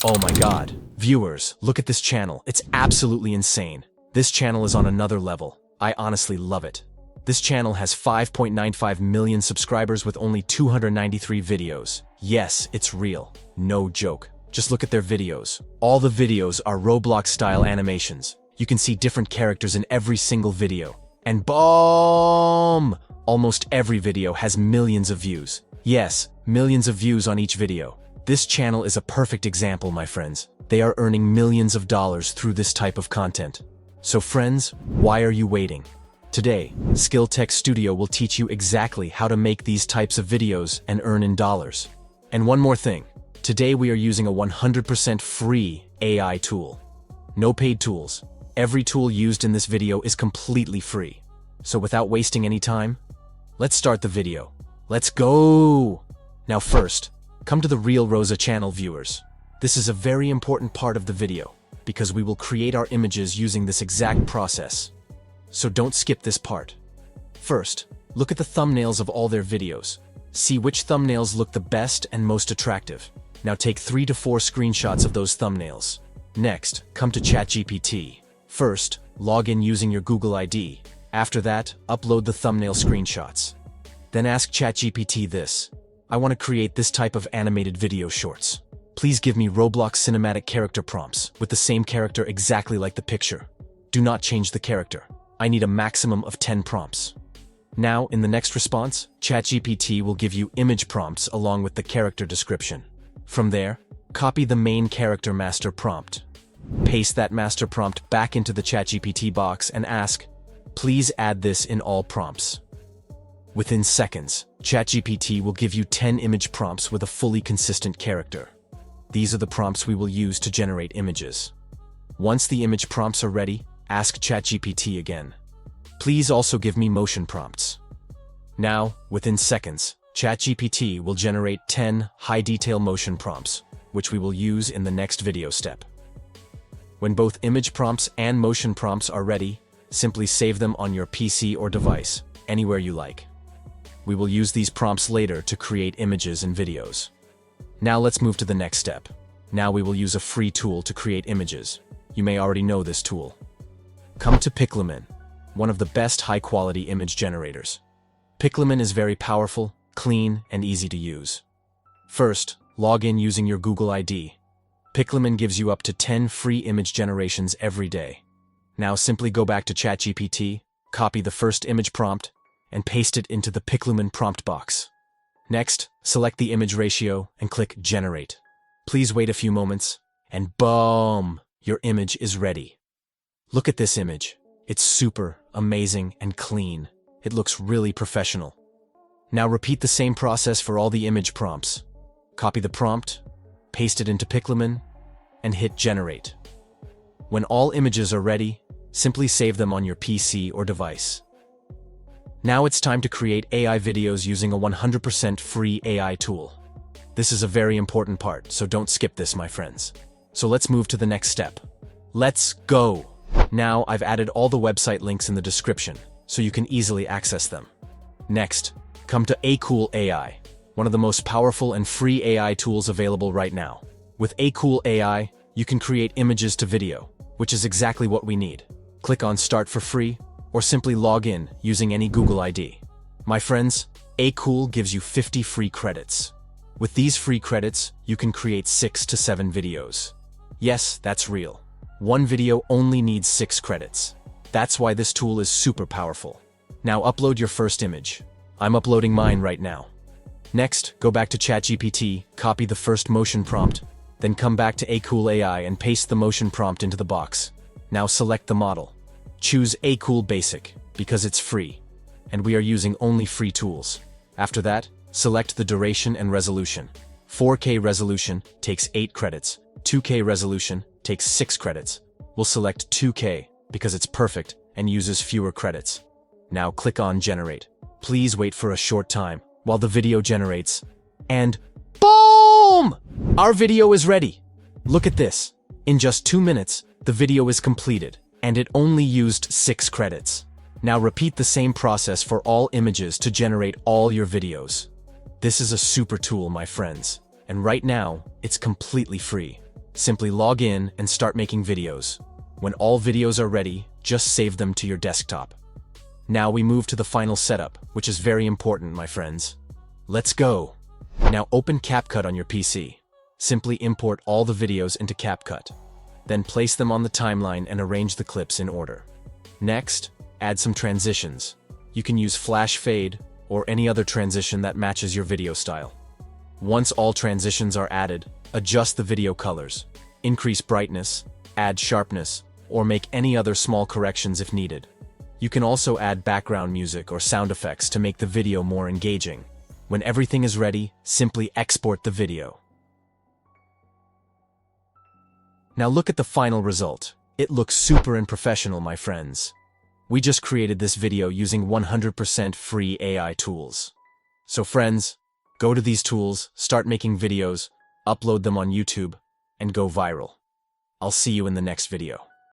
Oh my god. Viewers, look at this channel. It's absolutely insane. This channel is on another level. I honestly love it. This channel has 5.95 million subscribers with only 293 videos. Yes, it's real. No joke. Just look at their videos. All the videos are Roblox-style animations. You can see different characters in every single video. And boom! Almost every video has millions of views. Yes, millions of views on each video. This channel is a perfect example, my friends. They are earning millions of dollars through this type of content. So friends, why are you waiting? Today, Skill Tech Studio will teach you exactly how to make these types of videos and earn in dollars. And one more thing. Today we are using a 100% free AI tool. No paid tools. Every tool used in this video is completely free. So without wasting any time, let's start the video. Let's go! Now first, come to the Real Rosa channel, viewers. This is a very important part of the video, because we will create our images using this exact process. So don't skip this part. First, look at the thumbnails of all their videos. See which thumbnails look the best and most attractive. Now take 3 to 4 screenshots of those thumbnails. Next, come to ChatGPT. First, log in using your Google ID. After that, upload the thumbnail screenshots. Then ask ChatGPT this. I want to create this type of animated video shorts. Please give me Roblox cinematic character prompts with the same character exactly like the picture. Do not change the character. I need a maximum of 10 prompts. Now, in the next response, ChatGPT will give you image prompts along with the character description. From there, copy the main character master prompt. Paste that master prompt back into the ChatGPT box and ask, please add this in all prompts. Within seconds, ChatGPT will give you 10 image prompts with a fully consistent character. These are the prompts we will use to generate images. Once the image prompts are ready, ask ChatGPT again. Please also give me motion prompts. Now, within seconds, ChatGPT will generate 10 high-detail motion prompts, which we will use in the next video step. When both image prompts and motion prompts are ready, simply save them on your PC or device, anywhere you like. We will use these prompts later to create images and videos. Now let's move to the next step. Now we will use a free tool to create images. You may already know this tool. Come to Piclumen, one of the best high-quality image generators. Piclumen is very powerful, clean, and easy to use. First, log in using your Google ID. Piclumen gives you up to 10 free image generations every day. Now simply go back to ChatGPT, copy the first image prompt, and paste it into the Piclumen prompt box. Next, select the image ratio and click Generate. Please wait a few moments, and boom! Your image is ready. Look at this image. It's super, amazing, and clean. It looks really professional. Now repeat the same process for all the image prompts. Copy the prompt, paste it into Piclumen, and hit Generate. When all images are ready, simply save them on your PC or device. Now it's time to create AI videos using a 100% free AI tool. This is a very important part, so don't skip this, my friends. So let's move to the next step. Let's go! Now I've added all the website links in the description, so you can easily access them. Next, come to AKOOL AI, one of the most powerful and free AI tools available right now. With AKOOL AI, you can create images to video, which is exactly what we need. Click on Start for free, or simply log in using any Google ID. My friends, AKOOL gives you 50 free credits. With these free credits, you can create 6 to 7 videos. Yes, that's real. One video only needs 6 credits. That's why this tool is super powerful. Now upload your first image. I'm uploading mine right now. Next, go back to ChatGPT, copy the first motion prompt, then come back to AKOOL AI and paste the motion prompt into the box. Now select the model. Choose AKOOL Basic, because it's free, and we are using only free tools. After that, select the duration and resolution. 4K resolution takes 8 credits, 2K resolution takes 6 credits. We'll select 2K because it's perfect and uses fewer credits. Now click on Generate. Please wait for a short time while the video generates, and boom! Our video is ready. Look at this. In just 2 minutes, the video is completed, and it only used 6 credits. Now repeat the same process for all images to generate all your videos. This is a super tool, my friends, and right now, it's completely free. Simply log in and start making videos. When all videos are ready, just save them to your desktop. Now we move to the final setup, which is very important, my friends. Let's go! Now open CapCut on your PC. Simply import all the videos into CapCut. Then place them on the timeline and arrange the clips in order. Next, add some transitions. You can use flash fade or any other transition that matches your video style. Once all transitions are added, adjust the video colors, increase brightness, add sharpness, or make any other small corrections if needed. You can also add background music or sound effects to make the video more engaging. When everything is ready, simply export the video. Now look at the final result. It looks super and professional, my friends. We just created this video using 100% free AI tools. So friends, go to these tools, start making videos, upload them on YouTube, and go viral. I'll see you in the next video.